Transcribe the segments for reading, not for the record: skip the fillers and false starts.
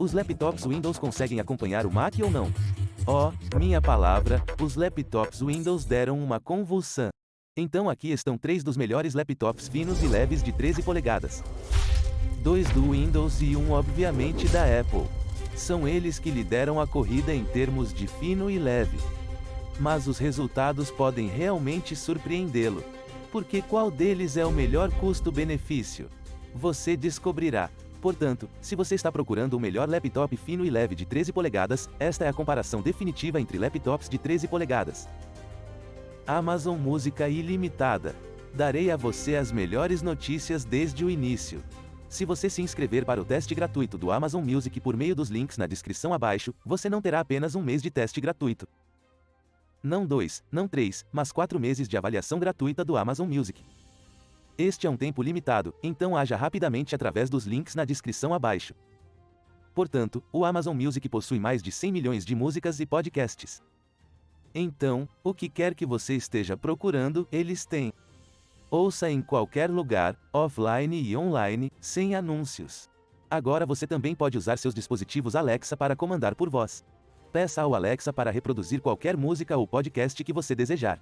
Os laptops Windows conseguem acompanhar o Mac ou não? Oh, minha palavra, os laptops Windows deram uma convulsão. Então aqui estão 3 dos melhores laptops finos e leves de 13 polegadas. 2 do Windows e um obviamente da Apple. São eles que lideram a corrida em termos de fino e leve. Mas os resultados podem realmente surpreendê-lo. Porque qual deles é o melhor custo-benefício? Você descobrirá. Portanto, se você está procurando o melhor laptop fino e leve de 13 polegadas, esta é a comparação definitiva entre laptops de 13 polegadas. Amazon Música Ilimitada. Darei a você as melhores notícias desde o início. Se você se inscrever para o teste gratuito do Amazon Music por meio dos links na descrição abaixo, você não terá apenas um mês de teste gratuito. Não 2, não 3, mas 4 meses de avaliação gratuita do Amazon Music. Este é um tempo limitado, então haja rapidamente através dos links na descrição abaixo. Portanto, o Amazon Music possui mais de 100 milhões de músicas e podcasts. Então, o que quer que você esteja procurando, eles têm. Ouça em qualquer lugar, offline e online, sem anúncios. Agora você também pode usar seus dispositivos Alexa para comandar por voz. Peça ao Alexa para reproduzir qualquer música ou podcast que você desejar.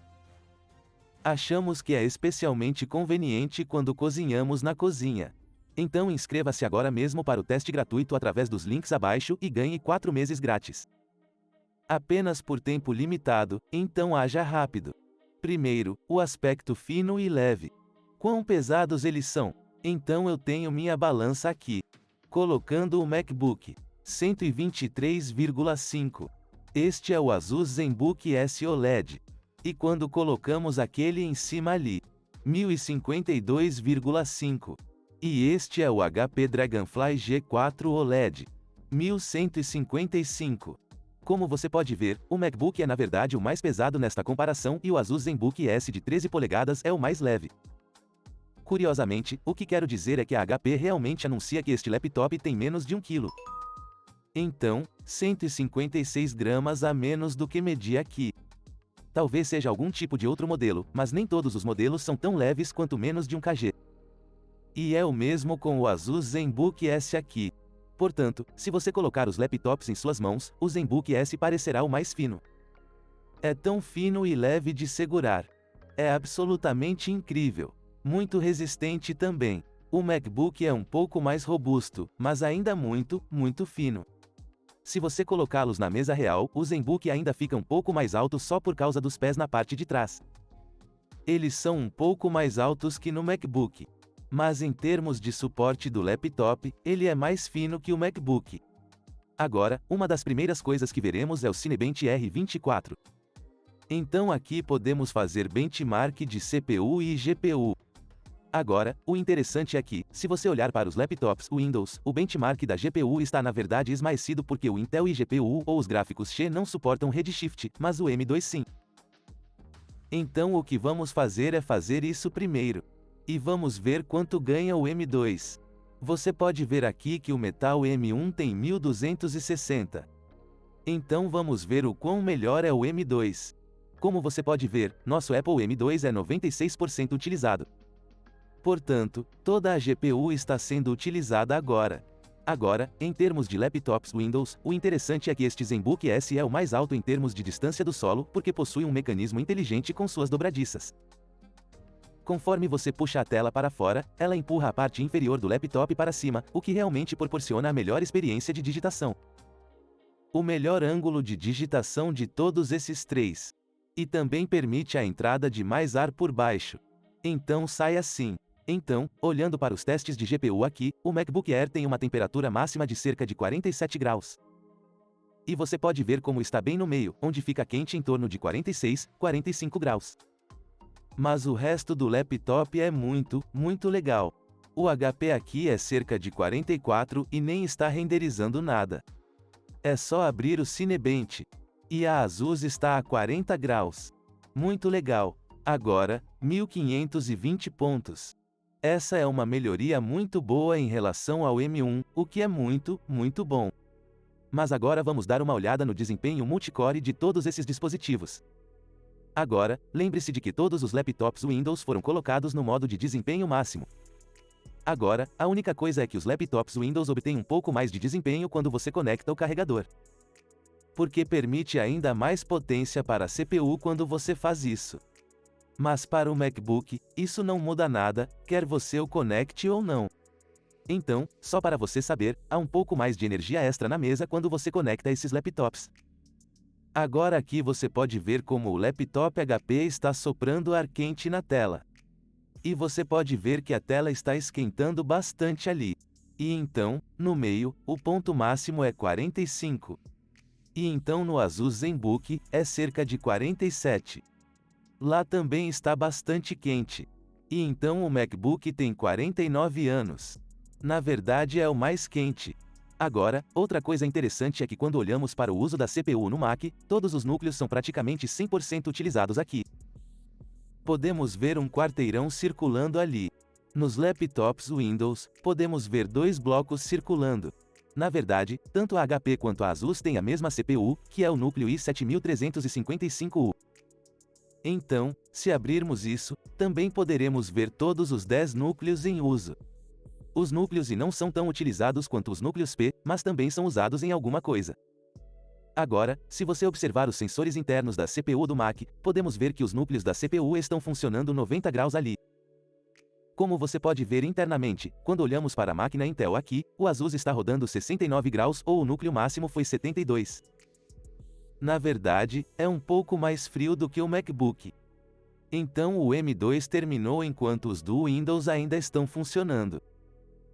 Achamos que é especialmente conveniente quando cozinhamos na cozinha. Então inscreva-se agora mesmo para o teste gratuito através dos links abaixo e ganhe 4 meses grátis. Apenas por tempo limitado, então haja rápido. Primeiro, o aspecto fino e leve. Quão pesados eles são? Então eu tenho minha balança aqui. Colocando o MacBook. 123,5. Este é o Asus ZenBook S OLED. E quando colocamos aquele em cima ali, 1052,5. E este é o HP Dragonfly G4 OLED, 1155. Como você pode ver, o MacBook é na verdade o mais pesado nesta comparação e o Asus ZenBook S de 13 polegadas é o mais leve. Curiosamente, o que quero dizer é que a HP realmente anuncia que este laptop tem menos de 1 kg. Então, 156 gramas a menos do que medi aqui. Talvez seja algum tipo de outro modelo, mas nem todos os modelos são tão leves quanto menos de 1 kg. E é o mesmo com o Asus ZenBook S aqui. Portanto, se você colocar os laptops em suas mãos, o ZenBook S parecerá o mais fino. É tão fino e leve de segurar. É absolutamente incrível. Muito resistente também. O MacBook é um pouco mais robusto, mas ainda muito, muito fino. Se você colocá-los na mesa real, o ZenBook ainda fica um pouco mais alto só por causa dos pés na parte de trás. Eles são um pouco mais altos que no MacBook. Mas em termos de suporte do laptop, ele é mais fino que o MacBook. Agora, uma das primeiras coisas que veremos é o Cinebench R24. Então aqui podemos fazer benchmark de CPU e GPU. Agora, o interessante é que, se você olhar para os laptops Windows, o benchmark da GPU está na verdade esmaecido porque o Intel iGPU ou os gráficos Xe não suportam Redshift, mas o M2 sim. Então o que vamos fazer é fazer isso primeiro. E vamos ver quanto ganha o M2. Você pode ver aqui que o Metal M1 tem 1260. Então vamos ver o quão melhor é o M2. Como você pode ver, nosso Apple M2 é 96% utilizado. Portanto, toda a GPU está sendo utilizada agora. Agora, em termos de laptops Windows, o interessante é que este ZenBook S é o mais alto em termos de distância do solo, porque possui um mecanismo inteligente com suas dobradiças. Conforme você puxa a tela para fora, ela empurra a parte inferior do laptop para cima, o que realmente proporciona a melhor experiência de digitação. O melhor ângulo de digitação de todos esses 3. E também permite a entrada de mais ar por baixo. Então sai assim. Então, olhando para os testes de GPU aqui, o MacBook Air tem uma temperatura máxima de cerca de 47 graus. E você pode ver como está bem no meio, onde fica quente em torno de 46, 45 graus. Mas o resto do laptop é muito, muito legal. O HP aqui é cerca de 44 e nem está renderizando nada. É só abrir o Cinebench. E a Asus está a 40 graus. Muito legal. Agora, 1520 pontos. Essa é uma melhoria muito boa em relação ao M1, o que é muito, muito bom. Mas agora vamos dar uma olhada no desempenho multicore de todos esses dispositivos. Agora, lembre-se de que todos os laptops Windows foram colocados no modo de desempenho máximo. Agora, a única coisa é que os laptops Windows obtêm um pouco mais de desempenho quando você conecta o carregador. Porque permite ainda mais potência para a CPU quando você faz isso. Mas para o MacBook, isso não muda nada, quer você o conecte ou não. Então, só para você saber, há um pouco mais de energia extra na mesa quando você conecta esses laptops. Agora aqui você pode ver como o laptop HP está soprando ar quente na tela. E você pode ver que a tela está esquentando bastante ali. E então, no meio, o ponto máximo é 45. E então no Asus ZenBook, é cerca de 47. Lá também está bastante quente. E então o MacBook tem 49 anos. Na verdade é o mais quente. Agora, outra coisa interessante é que quando olhamos para o uso da CPU no Mac, todos os núcleos são praticamente 100% utilizados aqui. Podemos ver um quarteirão circulando ali. Nos laptops Windows, podemos ver 2 blocos circulando. Na verdade, tanto a HP quanto a Asus têm a mesma CPU, que é o núcleo i7355U. Então, se abrirmos isso, também poderemos ver todos os 10 núcleos em uso. Os núcleos I não são tão utilizados quanto os núcleos P, mas também são usados em alguma coisa. Agora, se você observar os sensores internos da CPU do Mac, podemos ver que os núcleos da CPU estão funcionando 90 graus ali. Como você pode ver internamente, quando olhamos para a máquina Intel aqui, o Asus está rodando 69 graus ou o núcleo máximo foi 72. Na verdade, é um pouco mais frio do que o MacBook. Então o M2 terminou enquanto os do Windows ainda estão funcionando.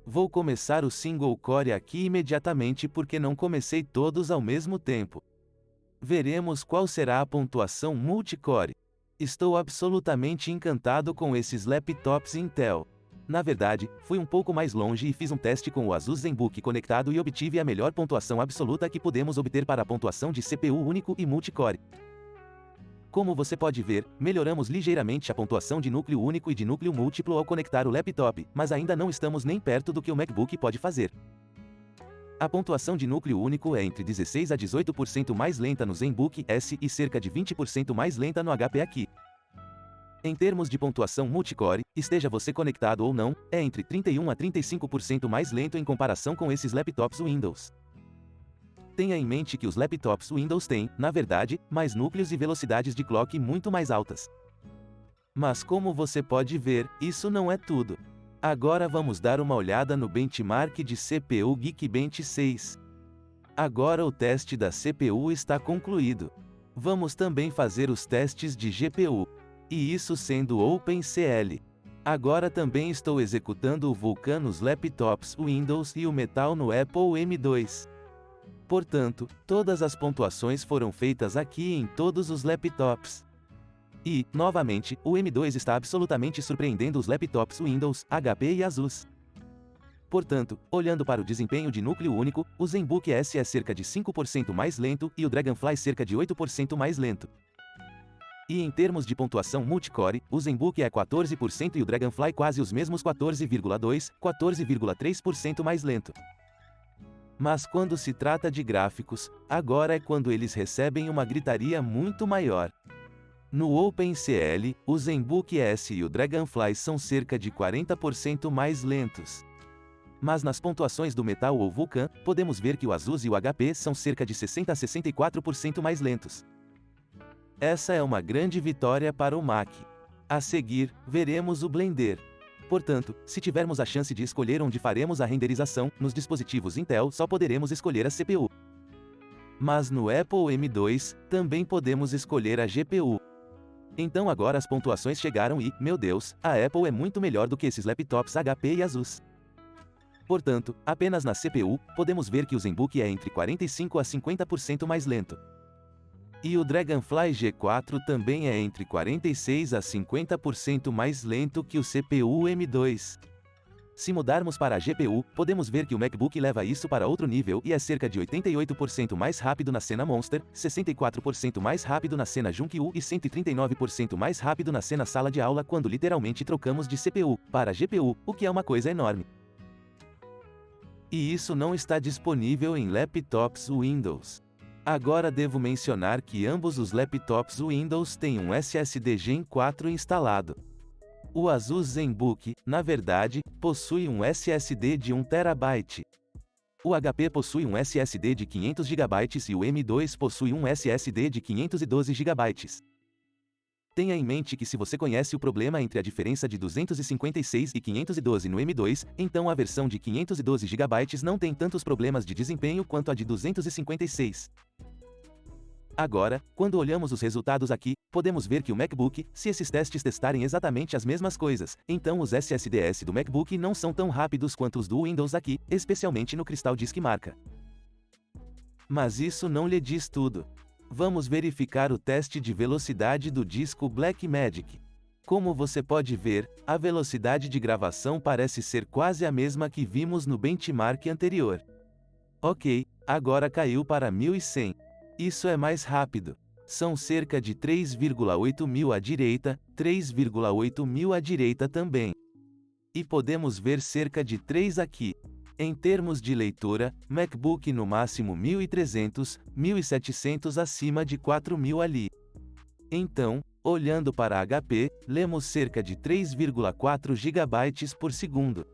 Vou começar o Single Core aqui imediatamente porque não comecei todos ao mesmo tempo. Veremos qual será a pontuação multicore. Estou absolutamente encantado com esses laptops Intel. Na verdade, fui um pouco mais longe e fiz um teste com o Asus ZenBook conectado e obtive a melhor pontuação absoluta que podemos obter para a pontuação de CPU único e multicore. Como você pode ver, melhoramos ligeiramente a pontuação de núcleo único e de núcleo múltiplo ao conectar o laptop, mas ainda não estamos nem perto do que o MacBook pode fazer. A pontuação de núcleo único é entre 16 a 18% mais lenta no ZenBook S e cerca de 20% mais lenta no HP aqui. Em termos de pontuação multicore, esteja você conectado ou não, é entre 31 a 35% mais lento em comparação com esses laptops Windows. Tenha em mente que os laptops Windows têm, na verdade, mais núcleos e velocidades de clock muito mais altas. Mas como você pode ver, isso não é tudo. Agora vamos dar uma olhada no benchmark de CPU Geekbench 6. Agora o teste da CPU está concluído. Vamos também fazer os testes de GPU. E isso sendo OpenCL. Agora também estou executando o Vulkan nos laptops Windows e o Metal no Apple M2. Portanto, todas as pontuações foram feitas aqui em todos os laptops. E, novamente, o M2 está absolutamente surpreendendo os laptops Windows, HP e Asus. Portanto, olhando para o desempenho de núcleo único, o ZenBook S é cerca de 5% mais lento e o Dragonfly cerca de 8% mais lento. E em termos de pontuação multicore, o ZenBook é 14% e o Dragonfly quase os mesmos 14,2%, 14,3% mais lento. Mas quando se trata de gráficos, agora é quando eles recebem uma gritaria muito maior. No OpenCL, o ZenBook S e o Dragonfly são cerca de 40% mais lentos. Mas nas pontuações do Metal ou Vulkan, podemos ver que o Asus e o HP são cerca de 60 a 64% mais lentos. Essa é uma grande vitória para o Mac. A seguir, veremos o Blender. Portanto, se tivermos a chance de escolher onde faremos a renderização, nos dispositivos Intel só poderemos escolher a CPU. Mas no Apple M2, também podemos escolher a GPU. Então agora as pontuações chegaram e, meu Deus, a Apple é muito melhor do que esses laptops HP e Asus. Portanto, apenas na CPU, podemos ver que o ZenBook é entre 45 a 50% mais lento. E o Dragonfly G4 também é entre 46 a 50% mais lento que o CPU M2. Se mudarmos para a GPU, podemos ver que o MacBook leva isso para outro nível e é cerca de 88% mais rápido na cena Monster, 64% mais rápido na cena Junq-U e 139% mais rápido na cena sala de aula quando literalmente trocamos de CPU para GPU, o que é uma coisa enorme. E isso não está disponível em laptops Windows. Agora devo mencionar que ambos os laptops Windows têm um SSD Gen 4 instalado. O Asus ZenBook, na verdade, possui um SSD de 1 TB. O HP possui um SSD de 500 GB e o M2 possui um SSD de 512 GB. Tenha em mente que se você conhece o problema entre a diferença de 256 e 512 no M2, então a versão de 512 GB não tem tantos problemas de desempenho quanto a de 256. Agora, quando olhamos os resultados aqui, podemos ver que o MacBook, se esses testes testarem exatamente as mesmas coisas, então os SSDs do MacBook não são tão rápidos quanto os do Windows aqui, especialmente no Crystal Disk Marca. Mas isso não lhe diz tudo. Vamos verificar o teste de velocidade do disco Blackmagic. Como você pode ver, a velocidade de gravação parece ser quase a mesma que vimos no benchmark anterior. Ok, agora caiu para 1100. Isso é mais rápido. São cerca de 3,8 mil à direita, 3,8 mil à direita também. E podemos ver cerca de 3 aqui. Em termos de leitura, MacBook no máximo 1300, 1700 acima de 4000 ali. Então, olhando para HP, lemos cerca de 3,4 GB por segundo.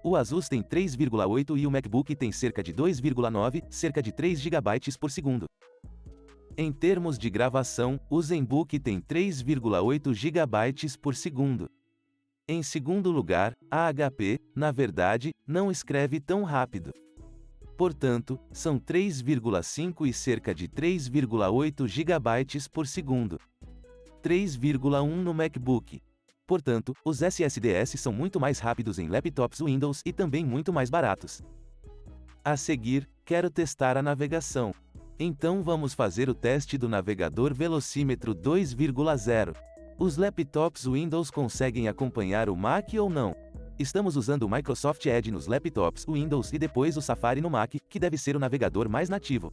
O Asus tem 3,8 e o MacBook tem cerca de 2,9, cerca de 3 GB por segundo. Em termos de gravação, o ZenBook tem 3,8 GB por segundo. Em segundo lugar, a HP, na verdade, não escreve tão rápido. Portanto, são 3,5 e cerca de 3,8 GB por segundo. 3,1 no MacBook. Portanto, os SSDs são muito mais rápidos em laptops Windows e também muito mais baratos. A seguir, quero testar a navegação. Então vamos fazer o teste do navegador Velocímetro 2.0. Os laptops Windows conseguem acompanhar o Mac ou não? Estamos usando o Microsoft Edge nos laptops Windows e depois o Safari no Mac, que deve ser o navegador mais nativo.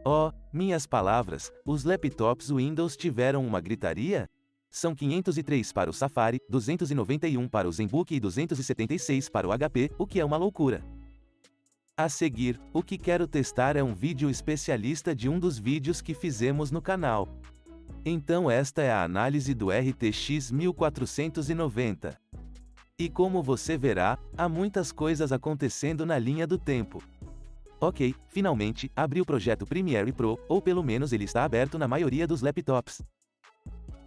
Oh, minhas palavras, os laptops Windows tiveram uma gritaria? São 503 para o Safari, 291 para o ZenBook e 276 para o HP, o que é uma loucura. A seguir, o que quero testar é um vídeo especialista de um dos vídeos que fizemos no canal. Então esta é a análise do RTX 1490. E como você verá, há muitas coisas acontecendo na linha do tempo. Ok, finalmente, abri o projeto Premiere Pro, ou pelo menos ele está aberto na maioria dos laptops.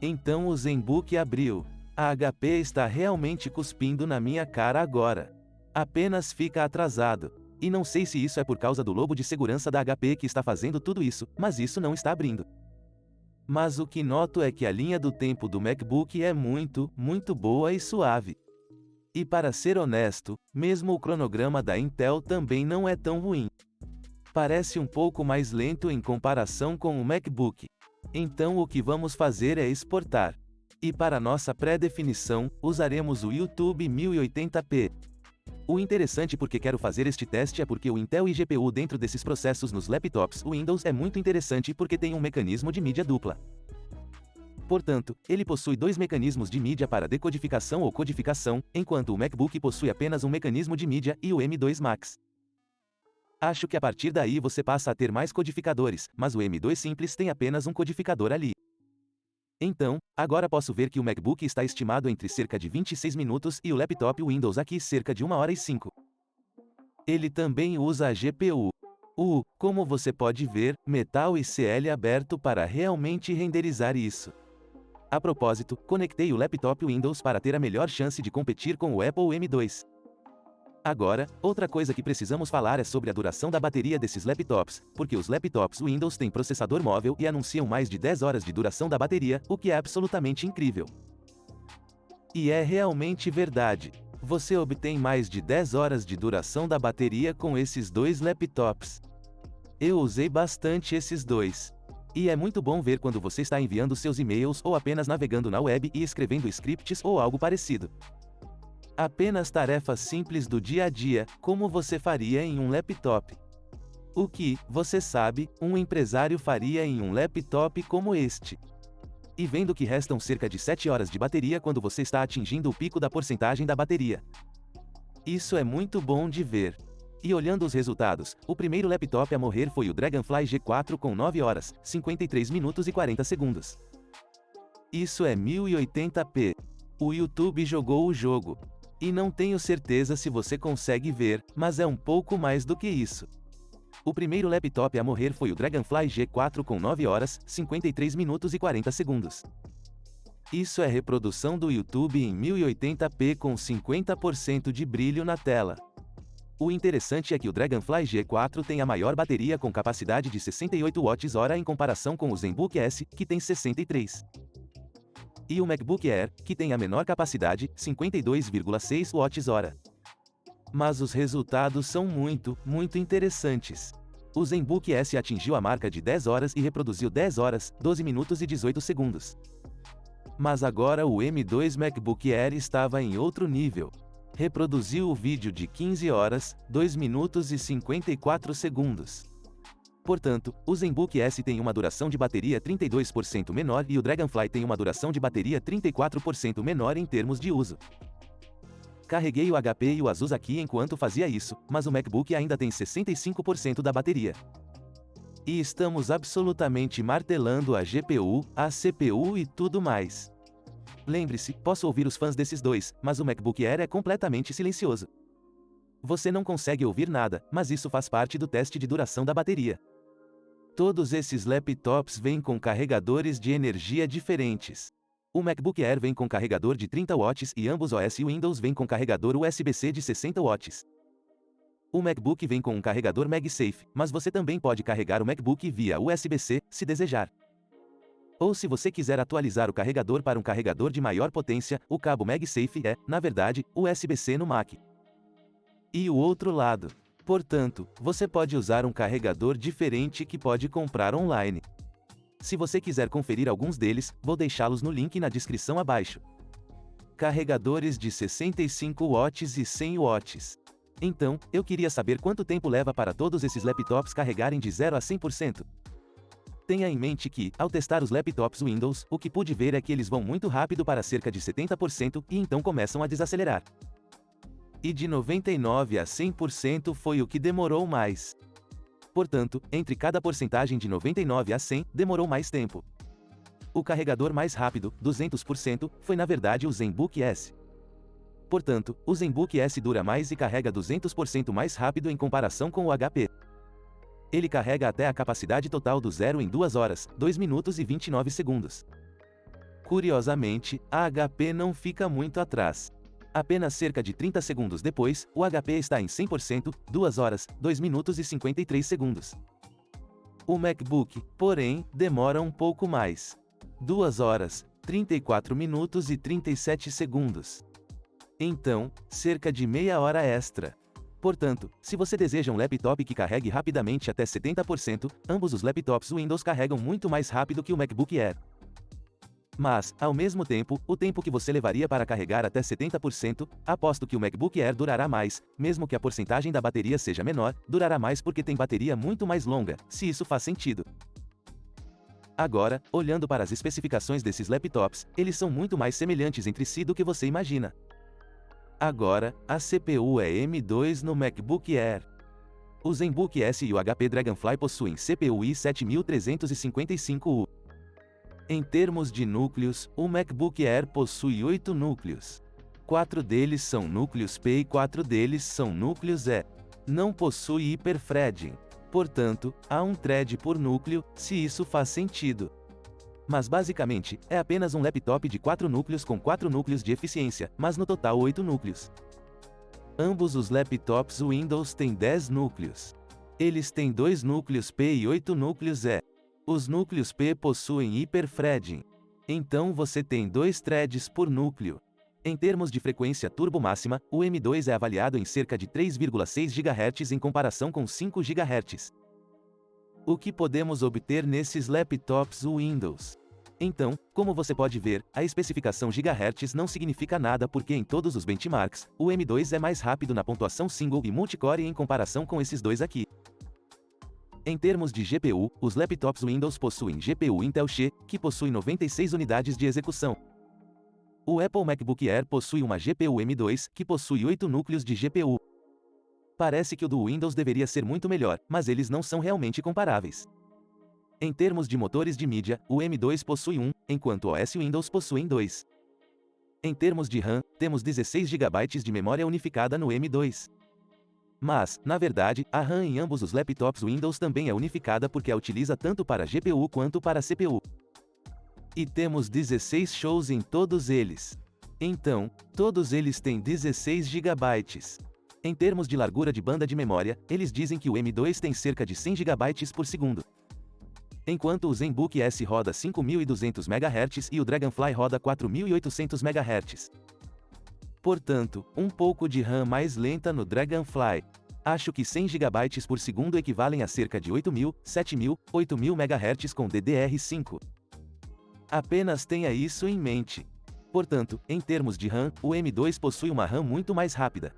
Então o ZenBook abriu. A HP está realmente cuspindo na minha cara agora. Apenas fica atrasado. E não sei se isso é por causa do logo de segurança da HP que está fazendo tudo isso, mas isso não está abrindo. Mas o que noto é que a linha do tempo do MacBook é muito boa e suave. E para ser honesto, mesmo o cronograma da Intel também não é tão ruim. Parece um pouco mais lento em comparação com o MacBook. Então o que vamos fazer é exportar. E para nossa pré-definição, usaremos o YouTube 1080p. O interessante porque quero fazer este teste é porque o Intel iGPU dentro desses processos nos laptops Windows é muito interessante porque tem um mecanismo de mídia dupla. Portanto, ele possui dois mecanismos de mídia para decodificação ou codificação, enquanto o MacBook possui apenas um mecanismo de mídia e o M2 Max. Acho que a partir daí você passa a ter mais codificadores, mas o M2 simples tem apenas um codificador ali. Então, agora posso ver que o MacBook está estimado entre cerca de 26 minutos e o laptop Windows aqui cerca de 1 hora e 5. Ele também usa a GPU. Como você pode ver, Metal e CL aberto para realmente renderizar isso. A propósito, conectei o laptop Windows para ter a melhor chance de competir com o Apple M2. Agora, outra coisa que precisamos falar é sobre a duração da bateria desses laptops, porque os laptops Windows têm processador móvel e anunciam mais de 10 horas de duração da bateria, o que é absolutamente incrível. E é realmente verdade. Você obtém mais de 10 horas de duração da bateria com esses dois laptops. Eu usei bastante esses dois. E é muito bom ver quando você está enviando seus e-mails ou apenas navegando na web e escrevendo scripts ou algo parecido. Apenas tarefas simples do dia a dia, como você faria em um laptop. O que, você sabe, um empresário faria em um laptop como este. E vendo que restam cerca de 7 horas de bateria quando você está atingindo o pico da porcentagem da bateria. Isso é muito bom de ver. E olhando os resultados, o primeiro laptop a morrer foi o Dragonfly G4 com 9 horas, 53 minutos e 40 segundos. Isso é 1080p. O YouTube jogou o jogo. E não tenho certeza se você consegue ver, mas é um pouco mais do que isso. O primeiro laptop a morrer foi o Dragonfly G4 com 9 horas, 53 minutos e 40 segundos. Isso é reprodução do YouTube em 1080p com 50% de brilho na tela. O interessante é que o Dragonfly G4 tem a maior bateria com capacidade de 68 Wh em comparação com o ZenBook S, que tem 63. E o MacBook Air, que tem a menor capacidade, 52,6 Wh. Mas os resultados são muito interessantes. O ZenBook S atingiu a marca de 10 horas e reproduziu 10 horas, 12 minutos e 18 segundos. Mas agora o M2 MacBook Air estava em outro nível. Reproduziu o vídeo de 15 horas, 2 minutos e 54 segundos. Portanto, o ZenBook S tem uma duração de bateria 32% menor e o Dragonfly tem uma duração de bateria 34% menor em termos de uso. Carreguei o HP e o Asus aqui enquanto fazia isso, mas o MacBook ainda tem 65% da bateria. E estamos absolutamente martelando a GPU, a CPU e tudo mais. Lembre-se, posso ouvir os fãs desses dois, mas o MacBook Air é completamente silencioso. Você não consegue ouvir nada, mas isso faz parte do teste de duração da bateria. Todos esses laptops vêm com carregadores de energia diferentes. O MacBook Air vem com carregador de 30 watts e ambos OS e Windows vêm com carregador USB-C de 60 watts. O MacBook vem com um carregador MagSafe, mas você também pode carregar o MacBook via USB-C, se desejar. Ou se você quiser atualizar o carregador para um carregador de maior potência, o cabo MagSafe é, na verdade, USB-C no Mac. E o outro lado. Portanto, você pode usar um carregador diferente que pode comprar online. Se você quiser conferir alguns deles, vou deixá-los no link na descrição abaixo. Carregadores de 65 watts e 100 watts. Então, eu queria saber quanto tempo leva para todos esses laptops carregarem de 0 a 100%. Tenha em mente que, ao testar os laptops Windows, o que pude ver é que eles vão muito rápido para cerca de 70% e então começam a desacelerar. E de 99 a 100% foi o que demorou mais. Portanto, entre cada porcentagem de 99 a 100, demorou mais tempo. O carregador mais rápido, 200%, foi na verdade o ZenBook S. Portanto, o ZenBook S dura mais e carrega 200% mais rápido em comparação com o HP. Ele carrega até a capacidade total do zero em 2 horas, 2 minutos e 29 segundos. Curiosamente, a HP não fica muito atrás. Apenas cerca de 30 segundos depois, o HP está em 100%, 2 horas, 2 minutos e 53 segundos. O MacBook, porém, demora um pouco mais. 2 horas, 34 minutos e 37 segundos. Então, cerca de meia hora extra. Portanto, se você deseja um laptop que carregue rapidamente até 70%, ambos os laptops Windows carregam muito mais rápido que o MacBook Air. Mas, ao mesmo tempo, o tempo que você levaria para carregar até 70%, aposto que o MacBook Air durará mais, mesmo que a porcentagem da bateria seja menor, durará mais porque tem bateria muito mais longa, se isso faz sentido. Agora, olhando para as especificações desses laptops, eles são muito mais semelhantes entre si do que você imagina. Agora, a CPU é M2 no MacBook Air. O ZenBook S e o HP Dragonfly possuem CPU i7355U. Em termos de núcleos, o MacBook Air possui 8 núcleos. 4 deles são núcleos P e 4 deles são núcleos E. Não possui hiperthreading. Portanto, há um thread por núcleo, se isso faz sentido. Mas basicamente, é apenas um laptop de 4 núcleos com 4 núcleos de eficiência, mas no total 8 núcleos. Ambos os laptops Windows têm 10 núcleos. Eles têm 2 núcleos P e 8 núcleos E. Os núcleos P possuem hiperthreading. Então você tem 2 threads por núcleo. Em termos de frequência turbo máxima, o M2 é avaliado em cerca de 3,6 GHz em comparação com 5 GHz. O que podemos obter nesses laptops Windows? Então, como você pode ver, a especificação GHz não significa nada porque em todos os benchmarks, o M2 é mais rápido na pontuação single e multicore em comparação com esses dois aqui. Em termos de GPU, os laptops Windows possuem GPU Intel Xeon, que possui 96 unidades de execução. O Apple MacBook Air possui uma GPU M2, que possui 8 núcleos de GPU. Parece que o do Windows deveria ser muito melhor, mas eles não são realmente comparáveis. Em termos de motores de mídia, o M2 possui 1, enquanto o OS Windows possuem 2. Em termos de RAM, temos 16 GB de memória unificada no M2. Mas, na verdade, a RAM em ambos os laptops Windows também é unificada porque a utiliza tanto para GPU quanto para CPU. E temos 16 shows em todos eles. Então, todos eles têm 16 GB. Em termos de largura de banda de memória, eles dizem que o M2 tem cerca de 100 GB por segundo. Enquanto o ZenBook S roda 5200 MHz e o Dragonfly roda 4800 MHz. Portanto, um pouco de RAM mais lenta no Dragonfly. Acho que 100 GB por segundo equivalem a cerca de 8000, 7000, 8000 MHz com DDR5. Apenas tenha isso em mente. Portanto, em termos de RAM, o M2 possui uma RAM muito mais rápida.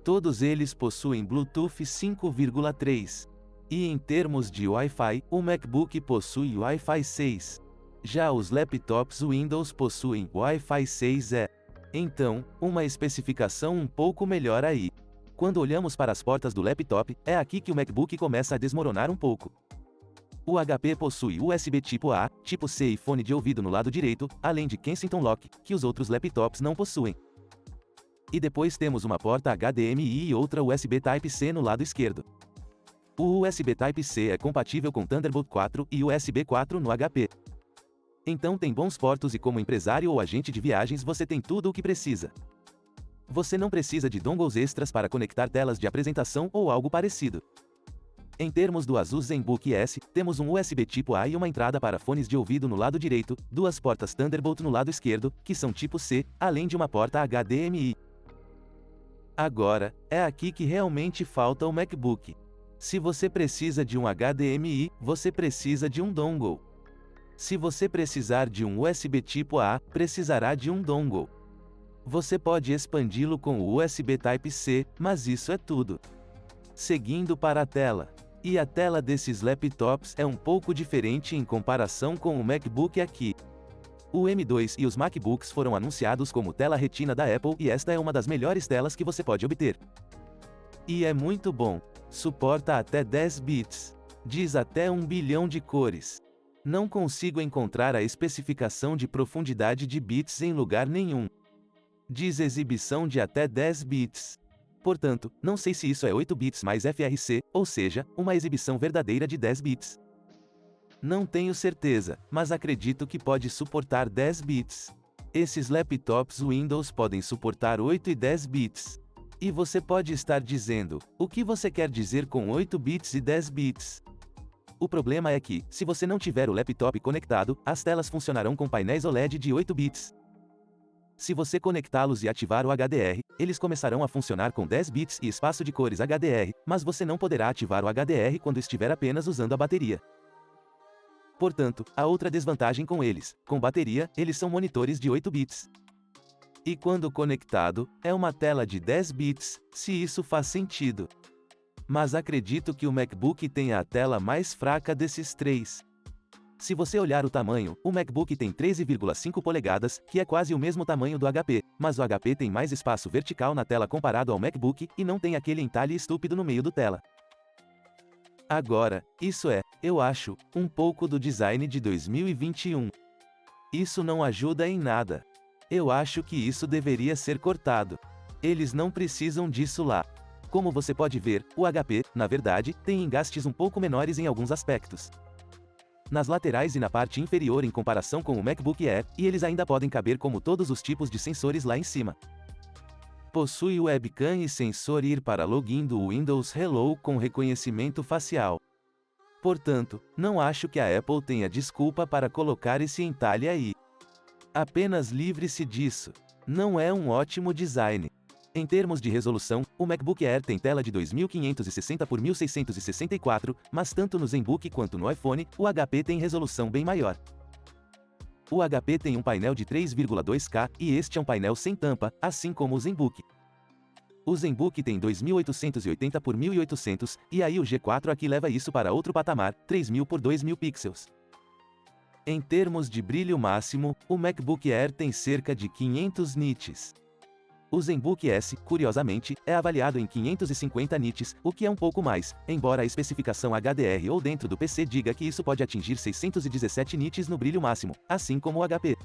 Todos eles possuem Bluetooth 5.3. E em termos de Wi-Fi, o MacBook possui Wi-Fi 6. Já os laptops Windows possuem Wi-Fi 6E. Então, uma especificação um pouco melhor aí. Quando olhamos para as portas do laptop, é aqui que o MacBook começa a desmoronar um pouco. O HP possui USB tipo A, tipo C e fone de ouvido no lado direito, além de Kensington Lock, que os outros laptops não possuem. E depois temos uma porta HDMI e outra USB Type-C no lado esquerdo. O USB Type-C é compatível com Thunderbolt 4 e USB 4 no HP. Então tem bons portos e como empresário ou agente de viagens você tem tudo o que precisa. Você não precisa de dongles extras para conectar telas de apresentação ou algo parecido. Em termos do Asus ZenBook S, temos um USB tipo A e uma entrada para fones de ouvido no lado direito, duas portas Thunderbolt no lado esquerdo, que são tipo C, além de uma porta HDMI. Agora, é aqui que realmente falta o MacBook. Se você precisa de um HDMI, você precisa de um dongle. Se você precisar de um USB tipo A, precisará de um dongle. Você pode expandi-lo com o USB Type-C, mas isso é tudo. Seguindo para a tela. E a tela desses laptops é um pouco diferente em comparação com o MacBook aqui. O M2 e os MacBooks foram anunciados como tela retina da Apple e esta é uma das melhores telas que você pode obter. E é muito bom. Suporta até 10 bits. Diz até 1 bilhão de cores. Não consigo encontrar a especificação de profundidade de bits em lugar nenhum. Diz exibição de até 10 bits. Portanto, não sei se isso é 8 bits mais FRC, ou seja, uma exibição verdadeira de 10 bits. Não tenho certeza, mas acredito que pode suportar 10 bits. Esses laptops Windows podem suportar 8 e 10 bits. E você pode estar dizendo, o que você quer dizer com 8 bits e 10 bits? O problema é que, se você não tiver o laptop conectado, as telas funcionarão com painéis OLED de 8 bits. Se você conectá-los e ativar o HDR, eles começarão a funcionar com 10 bits e espaço de cores HDR, mas você não poderá ativar o HDR quando estiver apenas usando a bateria. Portanto, há outra desvantagem com eles. Com bateria, eles são monitores de 8 bits. E quando conectado, é uma tela de 10 bits, se isso faz sentido. Mas acredito que o MacBook tenha a tela mais fraca desses três. Se você olhar o tamanho, o MacBook tem 13,5 polegadas, que é quase o mesmo tamanho do HP, mas o HP tem mais espaço vertical na tela comparado ao MacBook e não tem aquele entalhe estúpido no meio do tela. Agora, isso é, eu acho, um pouco do design de 2021. Isso não ajuda em nada. Eu acho que isso deveria ser cortado. Eles não precisam disso lá. Como você pode ver, o HP, na verdade, tem engastes um pouco menores em alguns aspectos. Nas laterais e na parte inferior em comparação com o MacBook Air, e eles ainda podem caber como todos os tipos de sensores lá em cima. Possui webcam e sensor IR para login do Windows Hello com reconhecimento facial. Portanto, não acho que a Apple tenha desculpa para colocar esse entalhe aí. Apenas livre-se disso. Não é um ótimo design. Em termos de resolução, o MacBook Air tem tela de 2560 por 1664, mas tanto no ZenBook quanto no iPhone, o HP tem resolução bem maior. O HP tem um painel de 3,2K e este é um painel sem tampa, assim como o ZenBook. O ZenBook tem 2880 por 1800, e aí o G4 aqui leva isso para outro patamar, 3000 por 2000 pixels. Em termos de brilho máximo, o MacBook Air tem cerca de 500 nits. O ZenBook S, curiosamente, é avaliado em 550 nits, o que é um pouco mais, embora a especificação HDR ou dentro do PC diga que isso pode atingir 617 nits no brilho máximo, assim como o HP.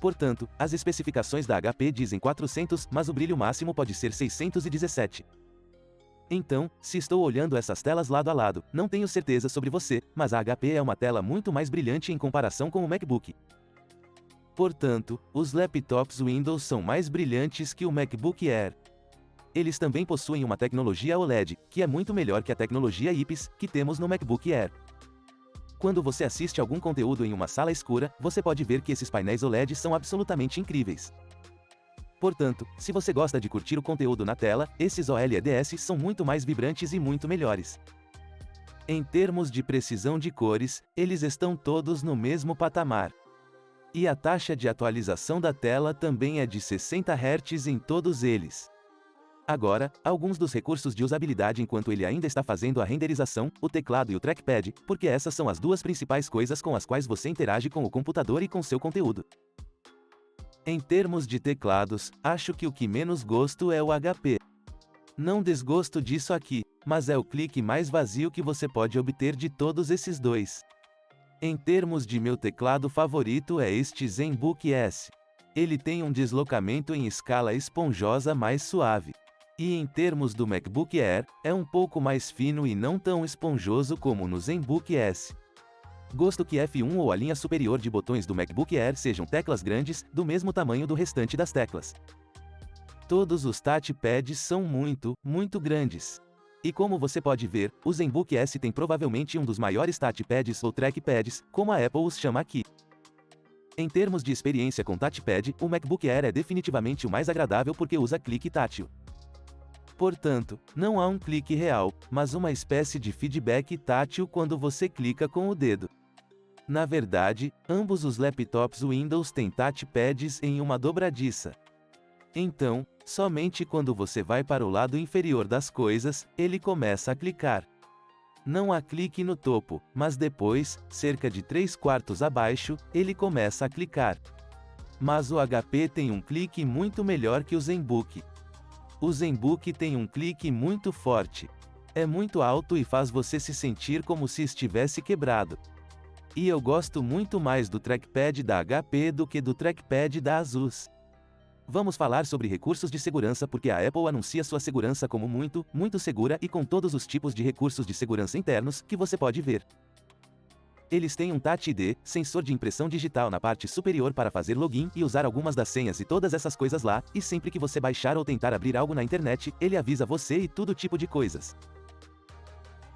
Portanto, as especificações da HP dizem 400, mas o brilho máximo pode ser 617. Então, se estou olhando essas telas lado a lado, não tenho certeza sobre você, mas a HP é uma tela muito mais brilhante em comparação com o MacBook. Portanto, os laptops Windows são mais brilhantes que o MacBook Air. Eles também possuem uma tecnologia OLED, que é muito melhor que a tecnologia IPS, que temos no MacBook Air. Quando você assiste algum conteúdo em uma sala escura, você pode ver que esses painéis OLED são absolutamente incríveis. Portanto, se você gosta de curtir o conteúdo na tela, esses OLEDs são muito mais vibrantes e muito melhores. Em termos de precisão de cores, eles estão todos no mesmo patamar. E a taxa de atualização da tela também é de 60 Hz em todos eles. Agora, alguns dos recursos de usabilidade enquanto ele ainda está fazendo a renderização, o teclado e o trackpad, porque essas são as duas principais coisas com as quais você interage com o computador e com seu conteúdo. Em termos de teclados, acho que o que menos gosto é o HP. Não desgosto disso aqui, mas é o clique mais vazio que você pode obter de todos esses dois. Em termos de meu teclado favorito é este ZenBook S. Ele tem um deslocamento em escala esponjosa mais suave. E em termos do MacBook Air, é um pouco mais fino e não tão esponjoso como no ZenBook S. Gosto que F1 ou a linha superior de botões do MacBook Air sejam teclas grandes, do mesmo tamanho do restante das teclas. Todos os touchpads são muito grandes. E como você pode ver, o ZenBook S tem provavelmente um dos maiores touchpads ou trackpads, como a Apple os chama aqui. Em termos de experiência com touchpad, o MacBook Air é definitivamente o mais agradável porque usa clique tátil. Portanto, não há um clique real, mas uma espécie de feedback tátil quando você clica com o dedo. Na verdade, ambos os laptops Windows têm touchpads em uma dobradiça. Então, somente quando você vai para o lado inferior das coisas, ele começa a clicar. Não há clique no topo, mas depois, cerca de 3/4 abaixo, ele começa a clicar. Mas o HP tem um clique muito melhor que o ZenBook. O ZenBook tem um clique muito forte. É muito alto e faz você se sentir como se estivesse quebrado. E eu gosto muito mais do trackpad da HP do que do trackpad da ASUS. Vamos falar sobre recursos de segurança porque a Apple anuncia sua segurança como muito segura e com todos os tipos de recursos de segurança internos que você pode ver. Eles têm um Touch ID, sensor de impressão digital na parte superior para fazer login e usar algumas das senhas e todas essas coisas lá, e sempre que você baixar ou tentar abrir algo na internet, ele avisa você e todo tipo de coisas.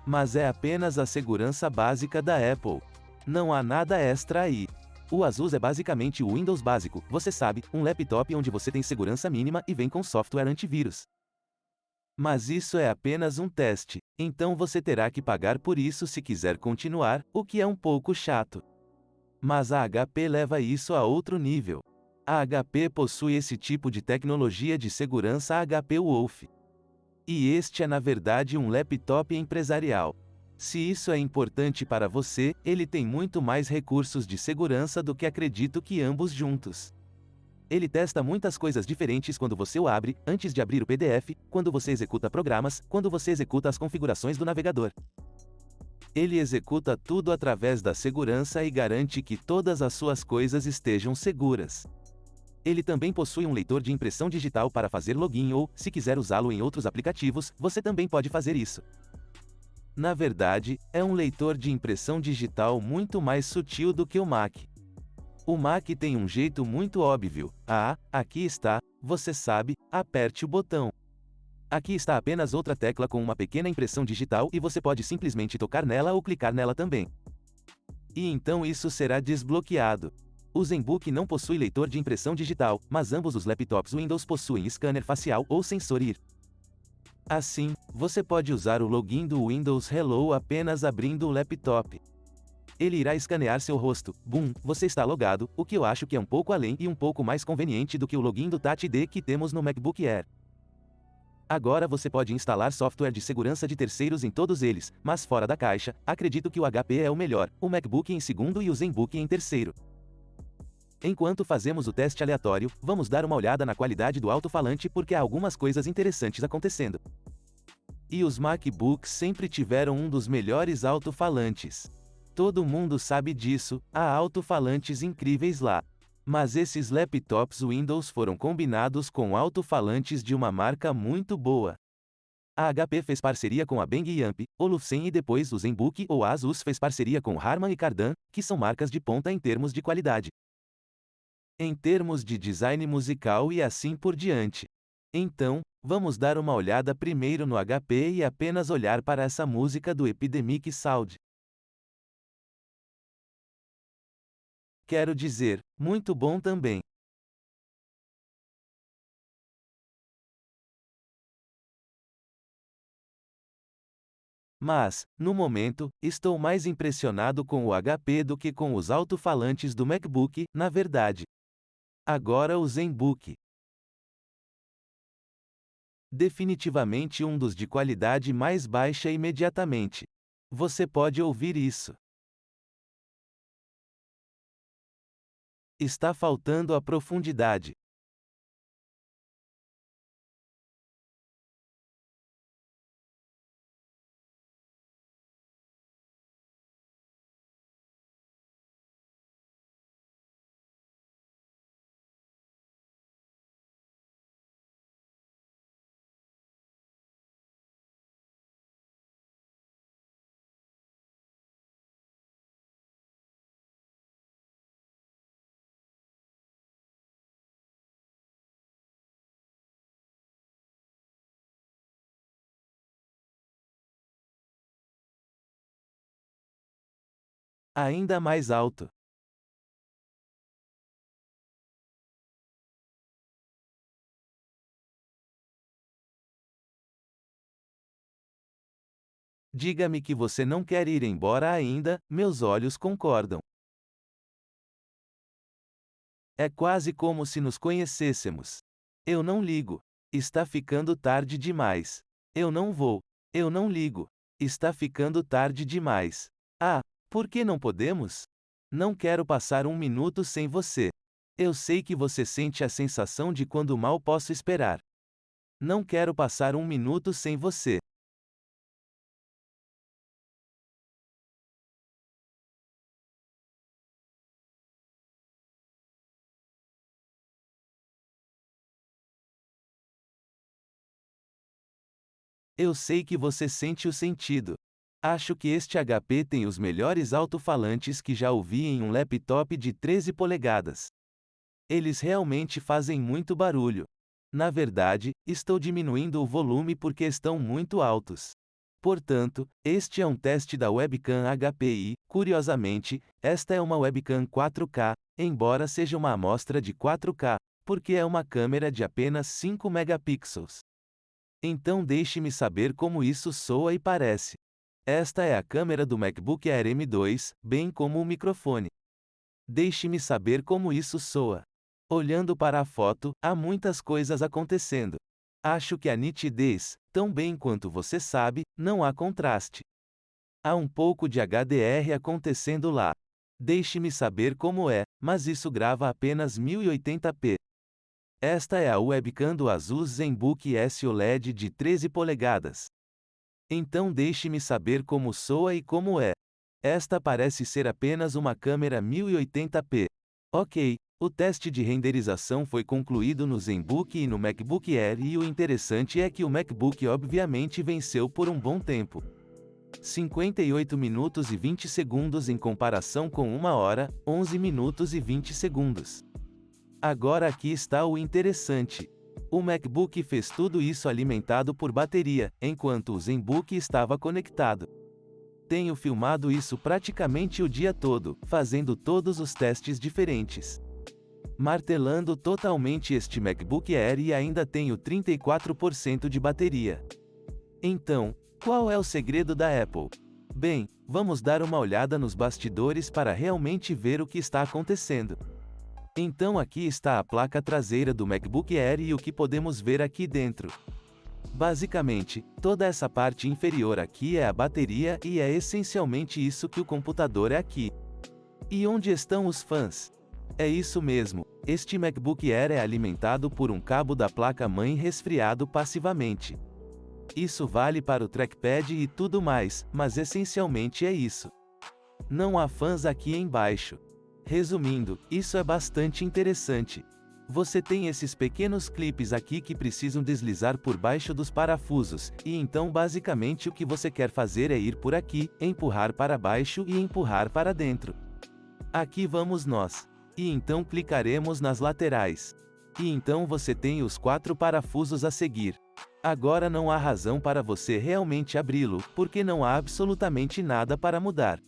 Mas é apenas a segurança básica da Apple. Não há nada extra aí. O ASUS é basicamente o Windows básico, você sabe, um laptop onde você tem segurança mínima e vem com software antivírus. Mas isso é apenas um teste, então você terá que pagar por isso se quiser continuar, o que é um pouco chato. Mas a HP leva isso a outro nível. A HP possui esse tipo de tecnologia de segurança HP Wolf. E este é na verdade um laptop empresarial. Se isso é importante para você, ele tem muito mais recursos de segurança do que acredito que ambos juntos. Ele testa muitas coisas diferentes quando você o abre, antes de abrir o PDF, quando você executa programas, quando você executa as configurações do navegador. Ele executa tudo através da segurança e garante que todas as suas coisas estejam seguras. Ele também possui um leitor de impressão digital para fazer login ou, se quiser usá-lo em outros aplicativos, você também pode fazer isso. Na verdade, é um leitor de impressão digital muito mais sutil do que o Mac. O Mac tem um jeito muito óbvio. Aqui está, você sabe, aperte o botão. Aqui está apenas outra tecla com uma pequena impressão digital e você pode simplesmente tocar nela ou clicar nela também. E então isso será desbloqueado. O ZenBook não possui leitor de impressão digital, mas ambos os laptops Windows possuem scanner facial ou sensor IR. Assim, você pode usar o login do Windows Hello apenas abrindo o laptop. Ele irá escanear seu rosto. Você está logado, o que eu acho que é um pouco além e um pouco mais conveniente do que o login do Touch ID que temos no MacBook Air. Agora você pode instalar software de segurança de terceiros em todos eles, mas fora da caixa, acredito que o HP é o melhor, o MacBook em segundo e o ZenBook em terceiro. Enquanto fazemos o teste aleatório, vamos dar uma olhada na qualidade do alto-falante porque há algumas coisas interessantes acontecendo. E os MacBooks sempre tiveram um dos melhores alto-falantes. Todo mundo sabe disso, há alto-falantes incríveis lá. Mas esses laptops Windows foram combinados com alto-falantes de uma marca muito boa. A HP fez parceria com a Bang Yamp, Olufsen e depois o ZenBook ou a Asus fez parceria com Harman e Kardon, que são marcas de ponta em termos de qualidade, em termos de design musical e assim por diante. Então, vamos dar uma olhada primeiro no HP e apenas olhar para essa música do Epidemic Sound. Quero dizer, muito bom também. Mas, no momento, estou mais impressionado com o HP do que com os alto-falantes do MacBook, na verdade. Agora o ZenBook. Definitivamente um dos de qualidade mais baixa imediatamente. Você pode ouvir isso. Está faltando a profundidade. Ainda mais alto. Diga-me que você não quer ir embora ainda, meus olhos concordam. É quase como se nos conhecêssemos. Eu não ligo. Está ficando tarde demais. Eu não vou. Eu não ligo. Está ficando tarde demais. Ah, por que não podemos? Não quero passar um minuto sem você. Eu sei que você sente a sensação de quando mal posso esperar. Não quero passar um minuto sem você. Eu sei que você sente o sentido. Acho que este HP tem os melhores alto-falantes que já ouvi em um laptop de 13 polegadas. Eles realmente fazem muito barulho. Na verdade, estou diminuindo o volume porque estão muito altos. Portanto, este é um teste da webcam HPI. Curiosamente, esta é uma webcam 4K, embora seja uma amostra de 4K, porque é uma câmera de apenas 5 megapixels. Então deixe-me saber como isso soa e parece. Esta é a câmera do MacBook Air M2, bem como o microfone. Deixe-me saber como isso soa. Olhando para a foto, há muitas coisas acontecendo. Acho que a nitidez, tão bem quanto você sabe, não há contraste. Há um pouco de HDR acontecendo lá. Deixe-me saber como é, mas isso grava apenas 1080p. Esta é a webcam do Asus ZenBook S OLED de 13 polegadas. Então deixe-me saber como soa e como é. Esta parece ser apenas uma câmera 1080p. Ok, o teste de renderização foi concluído no ZenBook e no MacBook Air e o interessante é que o MacBook obviamente venceu por um bom tempo. 58 minutos e 20 segundos em comparação com 1 hora, 11 minutos e 20 segundos. Agora aqui está o interessante. O MacBook fez tudo isso alimentado por bateria, enquanto o ZenBook estava conectado. Tenho filmado isso praticamente o dia todo, fazendo todos os testes diferentes. Martelando totalmente este MacBook Air e ainda tenho 34% de bateria. Então, qual é o segredo da Apple? Bem, vamos dar uma olhada nos bastidores para realmente ver o que está acontecendo. Então aqui está a placa traseira do MacBook Air e o que podemos ver aqui dentro. Basicamente, toda essa parte inferior aqui é a bateria e é essencialmente isso que o computador é aqui. E onde estão os fãs? É isso mesmo, este MacBook Air é alimentado por um cabo da placa-mãe resfriado passivamente. Isso vale para o trackpad e tudo mais, mas essencialmente é isso. Não há fãs aqui embaixo. Resumindo, isso é bastante interessante. Você tem esses pequenos clipes aqui que precisam deslizar por baixo dos parafusos, e então basicamente o que você quer fazer é ir por aqui, empurrar para baixo e empurrar para dentro. Aqui vamos nós. E então clicaremos nas laterais. E então você tem os 4 parafusos a seguir. Agora não há razão para você realmente abri-lo, porque não há absolutamente nada para mudar.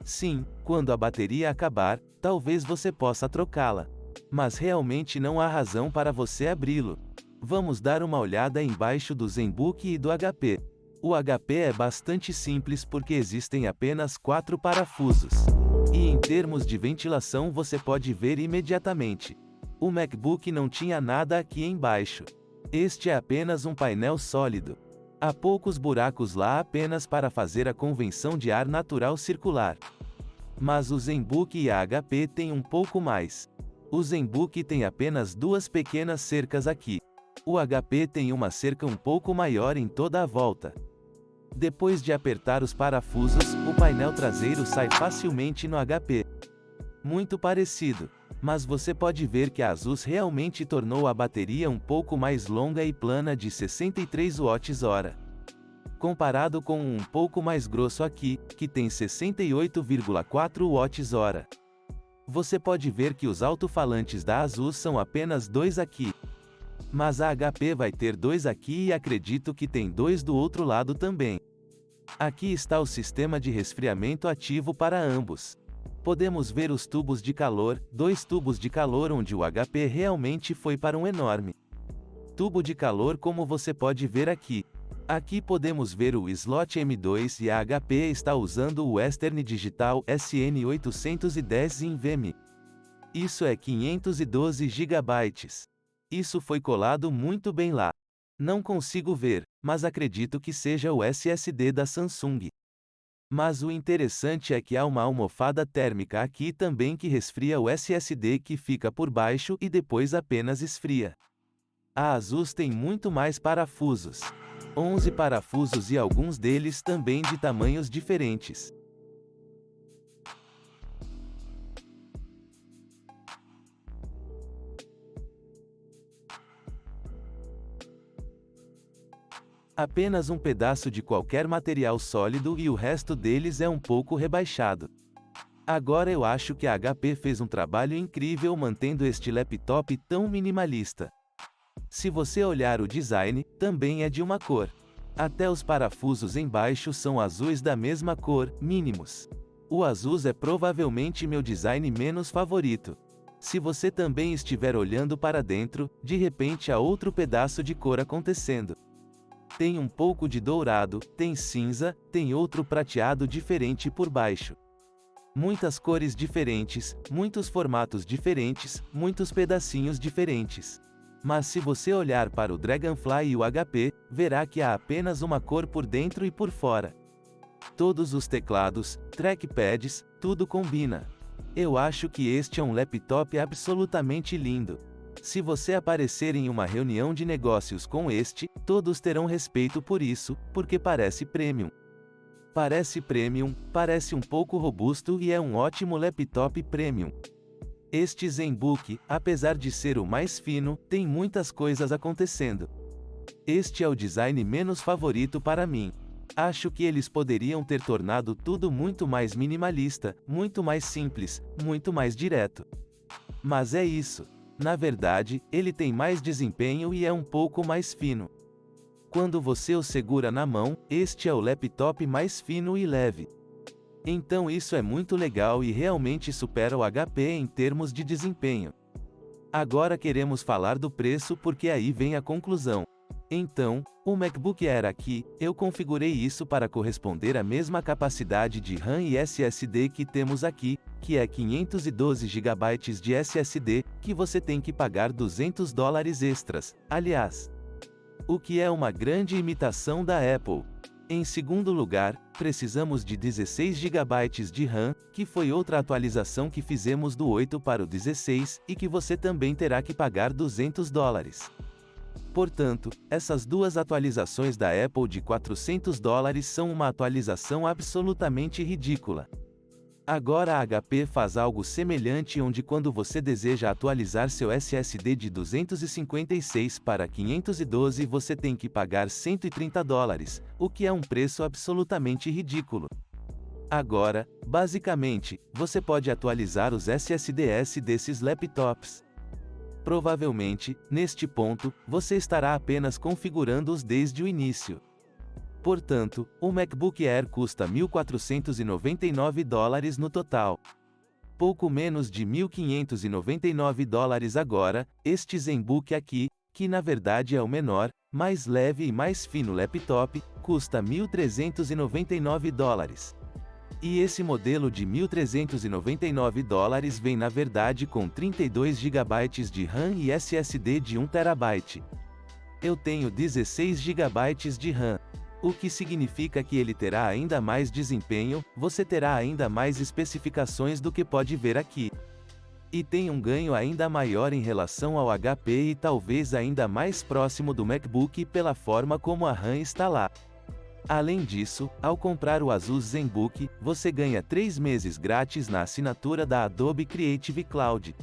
Sim, quando a bateria acabar, talvez você possa trocá-la. Mas realmente não há razão para você abri-lo. Vamos dar uma olhada embaixo do ZenBook e do HP. O HP é bastante simples porque existem apenas 4 parafusos. E em termos de ventilação você pode ver imediatamente. O MacBook não tinha nada aqui embaixo. Este é apenas um painel sólido. Há poucos buracos lá apenas para fazer a convenção de ar natural circular. Mas o ZenBook e a HP têm um pouco mais. O ZenBook tem apenas 2 pequenas cercas aqui. O HP tem uma cerca um pouco maior em toda a volta. Depois de apertar os parafusos, o painel traseiro sai facilmente no HP. Muito parecido. Mas você pode ver que a ASUS realmente tornou a bateria um pouco mais longa e plana de 63 Wh. Comparado com um pouco mais grosso aqui, que tem 68,4 Wh. Você pode ver que os alto-falantes da ASUS são apenas 2 aqui. Mas a HP vai ter 2 aqui e acredito que tem 2 do outro lado também. Aqui está o sistema de resfriamento ativo para ambos. Podemos ver os tubos de calor, 2 tubos de calor onde o HP realmente foi para um enorme tubo de calor como você pode ver aqui. Aqui podemos ver o slot M2 e a HP está usando o Western Digital SN810 NVMe. Isso é 512 GB. Isso foi colado muito bem lá. Não consigo ver, mas acredito que seja o SSD da Samsung. Mas o interessante é que há uma almofada térmica aqui também que resfria o SSD que fica por baixo e depois apenas esfria. A ASUS tem muito mais parafusos. 11 parafusos e alguns deles também de tamanhos diferentes. Apenas um pedaço de qualquer material sólido e o resto deles é um pouco rebaixado. Agora eu acho que a HP fez um trabalho incrível mantendo este laptop tão minimalista. Se você olhar o design, também é de uma cor. Até os parafusos embaixo são azuis da mesma cor, mínimos. O azul é provavelmente meu design menos favorito. Se você também estiver olhando para dentro, de repente há outro pedaço de cor acontecendo. Tem um pouco de dourado, tem cinza, tem outro prateado diferente por baixo. Muitas cores diferentes, muitos formatos diferentes, muitos pedacinhos diferentes. Mas se você olhar para o Dragonfly e o HP, verá que há apenas uma cor por dentro e por fora. Todos os teclados, trackpads, tudo combina. Eu acho que este é um laptop absolutamente lindo. Se você aparecer em uma reunião de negócios com este, todos terão respeito por isso, porque parece premium. Parece premium, parece um pouco robusto e é um ótimo laptop premium. Este ZenBook, apesar de ser o mais fino, tem muitas coisas acontecendo. Este é o design menos favorito para mim. Acho que eles poderiam ter tornado tudo muito mais minimalista, muito mais simples, muito mais direto. Mas é isso. Na verdade, ele tem mais desempenho e é um pouco mais fino. Quando você o segura na mão, este é o laptop mais fino e leve. Então isso é muito legal e realmente supera o HP em termos de desempenho. Agora queremos falar do preço porque aí vem a conclusão. Então, o MacBook Air aqui, eu configurei isso para corresponder à mesma capacidade de RAM e SSD que temos aqui, que é 512 GB de SSD, que você tem que pagar $200 extras, aliás. O que é uma grande imitação da Apple. Em segundo lugar, precisamos de 16 GB de RAM, que foi outra atualização que fizemos do 8 para o 16, e que você também terá que pagar $200. Portanto, essas duas atualizações da Apple de $400 são uma atualização absolutamente ridícula. Agora a HP faz algo semelhante onde quando você deseja atualizar seu SSD de 256 para 512 você tem que pagar $130, o que é um preço absolutamente ridículo. Agora, basicamente, você pode atualizar os SSDs desses laptops. Provavelmente, neste ponto, você estará apenas configurando-os desde o início. Portanto, o MacBook Air custa $1.499 no total. Pouco menos de $1.599 agora, este ZenBook aqui, que na verdade é o menor, mais leve e mais fino laptop, custa $1.399. E esse modelo de $1.399 vem na verdade com 32 GB de RAM e SSD de 1 TB. Eu tenho 16 GB de RAM. O que significa que ele terá ainda mais desempenho, você terá ainda mais especificações do que pode ver aqui. E tem um ganho ainda maior em relação ao HP e talvez ainda mais próximo do MacBook pela forma como a RAM está lá. Além disso, ao comprar o Asus ZenBook, você ganha 3 meses grátis na assinatura da Adobe Creative Cloud.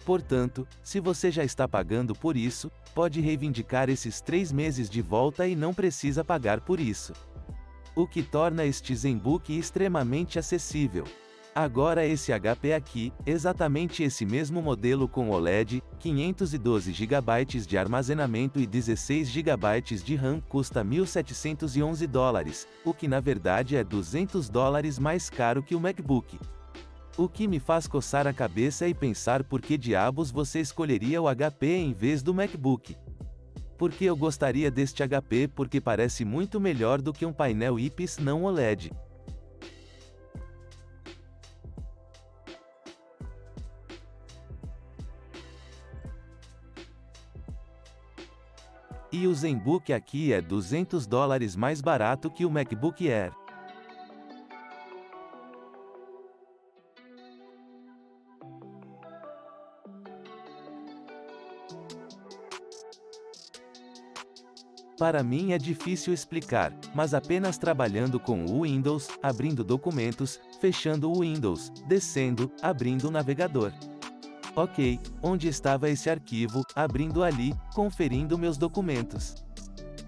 Portanto, se você já está pagando por isso, pode reivindicar esses 3 meses de volta e não precisa pagar por isso. O que torna este ZenBook extremamente acessível. Agora esse HP aqui, exatamente esse mesmo modelo com OLED, 512 GB de armazenamento e 16 GB de RAM custa $1.711, o que na verdade é $200 mais caro que o MacBook. O que me faz coçar a cabeça e pensar por que diabos você escolheria o HP em vez do MacBook. Porque eu gostaria deste HP porque parece muito melhor do que um painel IPS não OLED. E o ZenBook aqui é $200 mais barato que o MacBook Air. Para mim é difícil explicar, mas apenas trabalhando com o Windows, abrindo documentos, fechando o Windows, descendo, abrindo o navegador. Ok, onde estava esse arquivo, abrindo ali, conferindo meus documentos.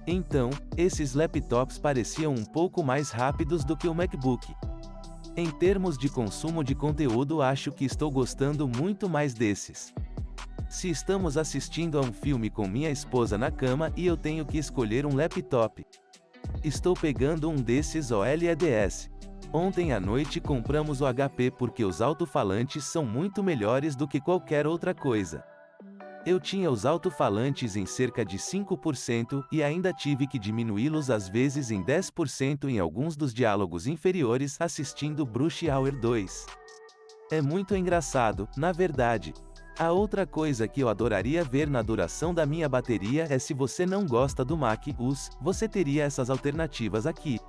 Então, esses laptops pareciam um pouco mais rápidos do que o MacBook. Em termos de consumo de conteúdo, acho que estou gostando muito mais desses. Se estamos assistindo a um filme com minha esposa na cama e eu tenho que escolher um laptop, estou pegando um desses OLEDs. Ontem à noite compramos o HP porque os alto-falantes são muito melhores do que qualquer outra coisa. Eu tinha os alto-falantes em cerca de 5% e ainda tive que diminuí-los às vezes em 10% em alguns dos diálogos inferiores assistindo Rush Hour 2. É muito engraçado, na verdade. A outra coisa que eu adoraria ver na duração da minha bateria é se você não gosta do Mac OS, você teria essas alternativas aqui.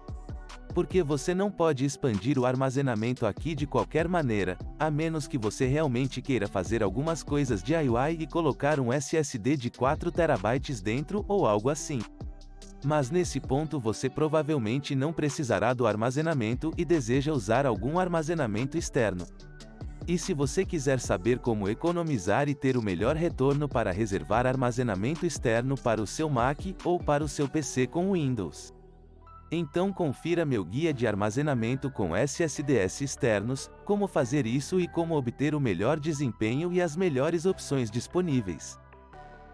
Porque você não pode expandir o armazenamento aqui de qualquer maneira, a menos que você realmente queira fazer algumas coisas DIY e colocar um SSD de 4 TB dentro ou algo assim. Mas nesse ponto você provavelmente não precisará do armazenamento e deseja usar algum armazenamento externo. E se você quiser saber como economizar e ter o melhor retorno para reservar armazenamento externo para o seu Mac ou para o seu PC com Windows, então confira meu guia de armazenamento com SSDs externos, como fazer isso e como obter o melhor desempenho e as melhores opções disponíveis.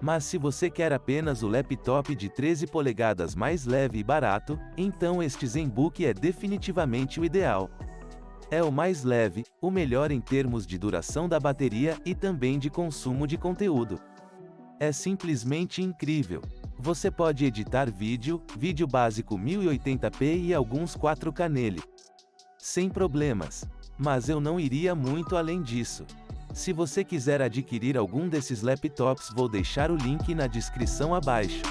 Mas se você quer apenas o laptop de 13 polegadas mais leve e barato, então este ZenBook é definitivamente o ideal. É o mais leve, o melhor em termos de duração da bateria e também de consumo de conteúdo. É simplesmente incrível. Você pode editar vídeo básico 1080p e alguns 4K nele. Sem problemas. Mas eu não iria muito além disso. Se você quiser adquirir algum desses laptops, vou deixar o link na descrição abaixo.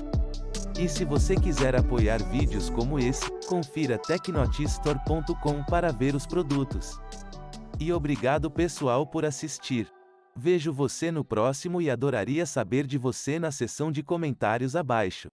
E se você quiser apoiar vídeos como esse, confira tecnotistore.com para ver os produtos. E obrigado pessoal por assistir. Vejo você no próximo e adoraria saber de você na seção de comentários abaixo.